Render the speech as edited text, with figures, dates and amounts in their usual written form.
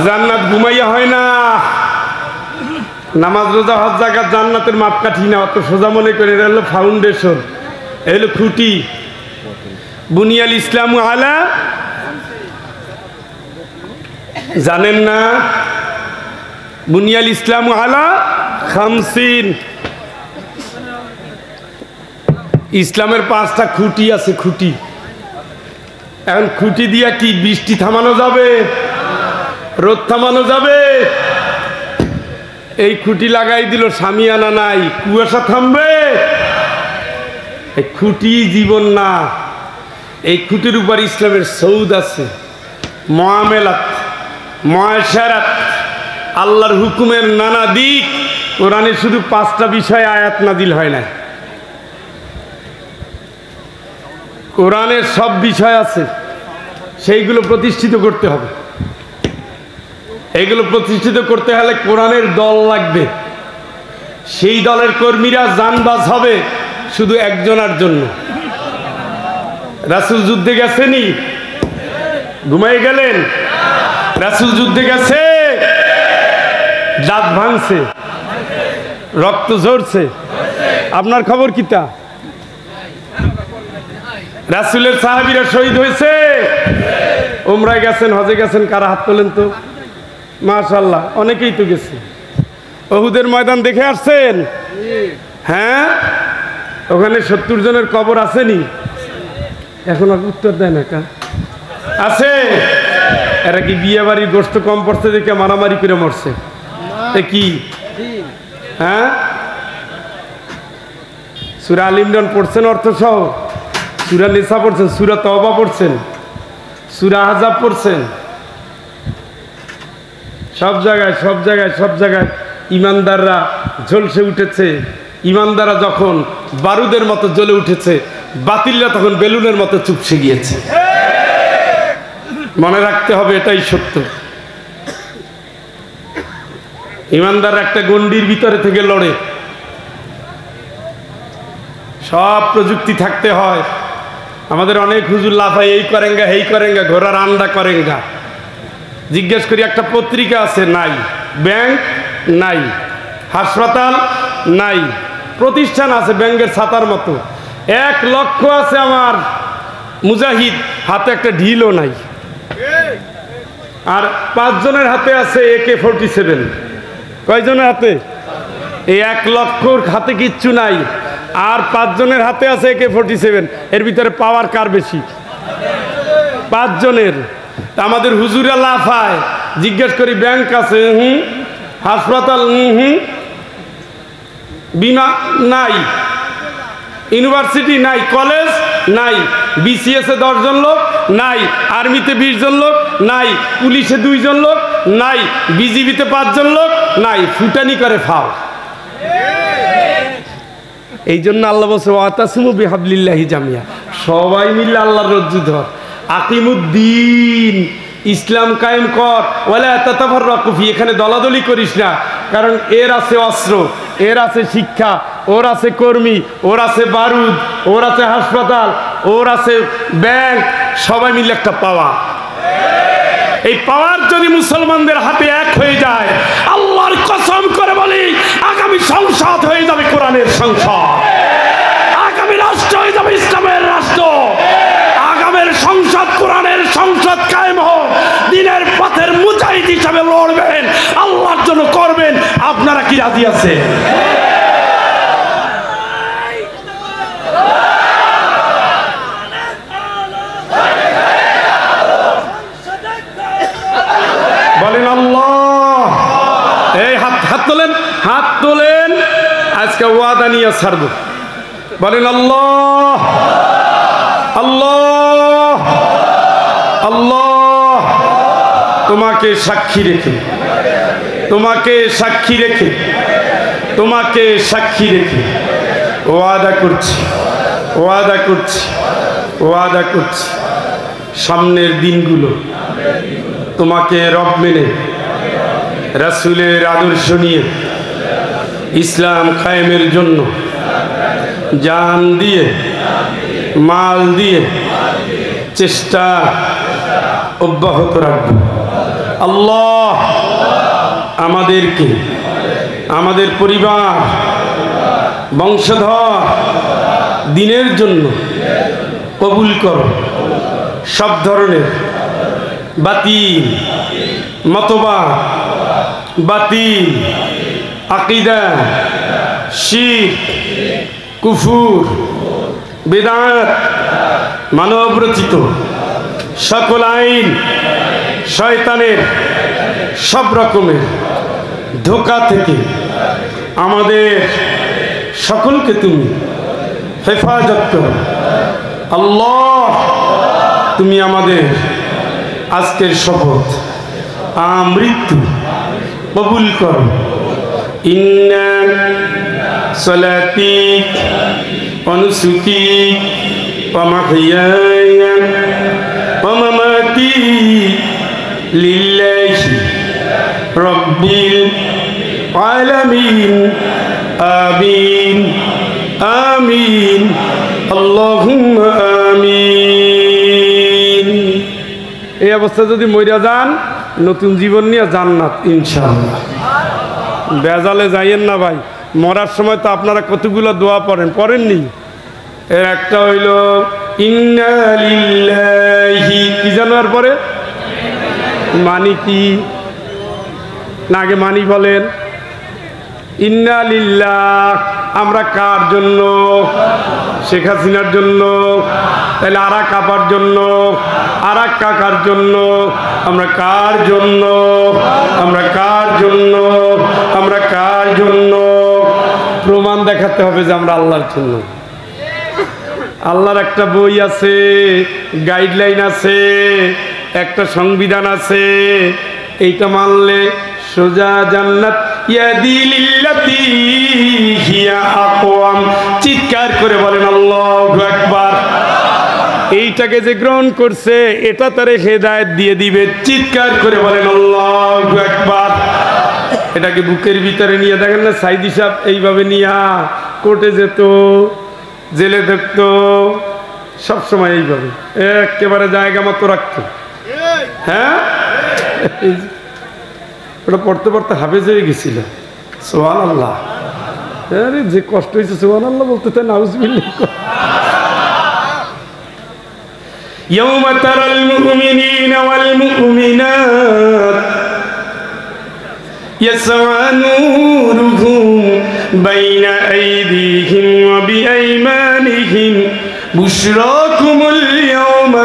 জান্নাত ঘুমাইয়া হয় না। নামাজ রোজা হজ জাকাত জান্নাতের মাপকাঠি না, অত সোজা মনে করে। এটা হলো ফাউন্ডেশন, এই হলো খুঁটি। বুনিয়াল ইসলাম আলা, জানেন না? বুনিয়াল ইসলাম আলা খামসিন। ইসলামের 5টা খুঁটি আছে, খুঁটি। এখন খুঁটি দিয়া কি বৃষ্টি থামানো যাবে? রোদ থামানো যাবে? এই খুঁটি লাগাই দিল, সামিয়ানা নাই, কুয়াশা থামবে? এই খুঁটি জীবন না। এই খুঁটির উপর ইসলামের সৌদ আছে, মুআমালাত, মুআশারাত, আল্লাহর হুকুমের নানা দিক। কোরআনে শুধু 5টা বিষয়ে আয়াত নাজিল হয় না, কোরআনের সব বিষয় আছে, সেইগুলো প্রতিষ্ঠিত করতে হবে। এগুলো প্রতিষ্ঠিত করতে হলে কোরআনের দল লাগবে। সেই দলের কর্মীরা জানবাজ হবে শুধু একজনের জন্য। রাসূল যুদ্ধে গেছেনি? ঘুমাই গেলেন? রাসূল যুদ্ধে গেছে, দাঁত ভাঙছে, রক্ত ঝরছে, আপনার খবর কিতা? রাসূলের সাহাবীরা শহীদ হয়েছে। উমরায় গেছেন, হজে গেছেন, কারা হাত তোলেন তো? মাশাআল্লাহ, অনেকেই তো গেছে। উহুদের ময়দান দেখে আসছেন? হ্যাঁ, ওখানে 70 জনের কবর আসেনি? এখন আর উত্তর দেয় না, কা আছে? এরা কি বিয়ে বাড়ির গোশত কম পড়ছে দেখে মারামারি করে মরছে? এ কি? হ্যাঁ, সূরা আল ইমরান পড়ছেন অর্থ সহ, সূরা নিসা পড়ছেন, সূরা তওবা পড়ছেন, সূরা আহজাব পড়ছেন। সব জায়গায় সব জায়গায় সব জায়গায় ইমানদাররা ঝলসে উঠেছে। ইমানদাররা যখন বারুদের মতো জ্বলে উঠেছে, বাতিলরা তখন বেলুনের মতো চুপসে গিয়েছে। মনে রাখতে হবে, এটাই সত্য। ইমানদার একটা গণ্ডির ভিতরে থেকে লড়ে। সব প্রযুক্তি থাকতে হয়। আমাদের অনেক হুজুর লাফায়, এই করেঙ্গা, এই করেঙ্গা, ঘোড়ার আন্ডা করেঙ্গা। জিজ্ঞেস করি, একটা পত্রিকা আছে? নাই। ব্যাংক নাই, হাসপাতাল নাই, প্রতিষ্ঠান আছে ব্যাংকের ছাতার মতো। 1 লক্ষ আছে আমার মুজাহিদ, হাতে একটা ঢিলও নাই। আর 5 জনের হাতে আছে AK-47। কয়জনের হাতে? এই 1 লক্ষর হাতে কিচ্ছু নাই, আর 5 জনের হাতে আছে AK-47। এর ভিতরে পাওয়ার কার বেশি? 5 জনের। আমাদের হুজুরা লাফায়। জিজ্ঞেস করি, ব্যাংক আছে? হাসপাতাল? বিমা নাই, ইউনিভার্সিটি নাই, কলেজ নাই, BCS এ 10 জন লোক নাই, আর্মিতে 20 জন লোক নাই, পুলিশে 2 জন লোক নাই, বিজিবিতে 5 জন লোক নাই। ফুটানি করে ফাও। এই জন্য আল্লাহ বলছে, ওয়াতাসিমু বিহাবলিল্লাহি জামিয়া, সবাই মিলে আল্লাহর রজ্জু ধর। আকিমুদ্দিন, ইসলাম কায়েম কর, ওয়ালা তাতাফাররাকু ফি, এখানে দলাদলি করিস না। কারণ এর আছে অস্ত্র, এর আছে শিক্ষা, ওর আছে কর্মী, ওর আছে বারুদ, ওর আছে হাসপাতাল, ওর আছে ব্যাংক, সবাই মিলে একটা পাওয়ার। এই পাওয়ার যদি মুসলমানদের হাতে এক হয়ে যায়, আল্লাহর কসম করে বলি, আগামী সংসদ হয়ে যাবে কোরআনের সংসদ, আগামী রাষ্ট্র হয়ে যাবে ইসলামের রাষ্ট্র। আগামীর সংসদ কোরআনের সংসদ কায়েম হোক, দ্বীনের পথের মুজাহিদ হিসাবে লড়বেন, আল্লাহর জন্য করবেন। আপনারা কি রাজি আছে? বলেন আল্লাহ। এই হাত তোলেন, হাত তোলেন। আজকে ওয়াদা নিয়ে ছাড়ব। বলেন আল্লাহ, আল্লাহ, আল্লাহ। তোমাকে সাক্ষী রেখে, তোমাকে সাক্ষী রেখে, তোমাকে সাক্ষী রেখে ওয়াদা করছি, ওয়াদা করছি, ওয়াদা করছি, সামনের দিনগুলো তোমাকে রব মেনে, রাসূলের আদর্শ নিয়ে ইসলাম কায়েমের জন্য জান দিয়ে, মাল দিয়ে চেষ্টা অব্যাহত রাখবো। আল্লাহ আমাদেরকে, আমাদের পরিবার, বংশধর দ্বীনের জন্য কবুল করো। সব ধরনের বাতিল মতবাদ, বাতিল আকীদা, শিরক, কুফর, বিদআত, মানবরচিত সকল আইন, শয়তানের সব রকমের ধোঁকা থেকে আমাদের সকলকে তুমি হেফাজত করো। আল্লাহ তুমি আমাদের আজকের শপথ মৃত্যু কবুল করো। ইন্না সলাতি ওয়া নুসুকি ওয়া মাহইয়ায়া ওয়া মামাতি লিল্লাহি রাব্বিল আলামিন আমিন আমিন আল্লাহুম্মা আমিন। এই অবস্থা যদি মইরা যান, নতুন জীবন নিয়ে জান্নাত ইনশাআল্লাহ। বেজালে যাইয়েন না ভাই, মরার সময় তো আপনারা কতগুলো দোয়া পড়েন, পড়েননি? এর একটা হইল ইন্না লিল্লাহি, কি জানার পরে মানি কি না, আগে মানি বলেন। ইন্না লিল্লাহ, আমরা কার জন্য? শেখ হাসিনার জন্য? তাহলে আরাক কাপার জন্য, আরাক কাকার জন্য? আমরা কার জন্য? আমরা কার জন্য? আমরা কার জন্য? প্রমাণ দেখাতে হবে যে আমরা আল্লাহর জন্য। আল্লাহর একটা বই আছে, গাইডলাইন আছে, একটা সংবিধান আছে। এইটা মানলে সোজা জান্নাত। চিৎকার করে বলেন আল্লাহু আকবার। এইটাকে যে গ্রহণ করছে এটা তারে হেদায়েত দিয়ে দিবে। চিৎকার করে বলেন আল্লাহু আকবার। এটাকে বুকের ভিতরে নিয়ে দেখেন না, সাইদি সাহেব এইভাবে নিয়ে কোর্টে যেত, জেলে থাকতো, সবসময় এইভাবে একেবারে জায়গা মতো রাখতো। হ্যাঁ, ওটা পড়তে পড়তে হাফেজ হয়ে গেছিল। সুবহানাল্লাহ। আরে যে কষ্ট হয়েছে সুবহানাল্লাহ বলতে, তাই নাউজুবিল্লাহ। ইয়াউমা তারাল মুমিনিনা ওয়াল মুমিনাত ইয়াসআ নূরুহুম বাইনা আইদিহিম ওয়া বিআইমানিহিম বুশরাকুমুল ইয়াওমা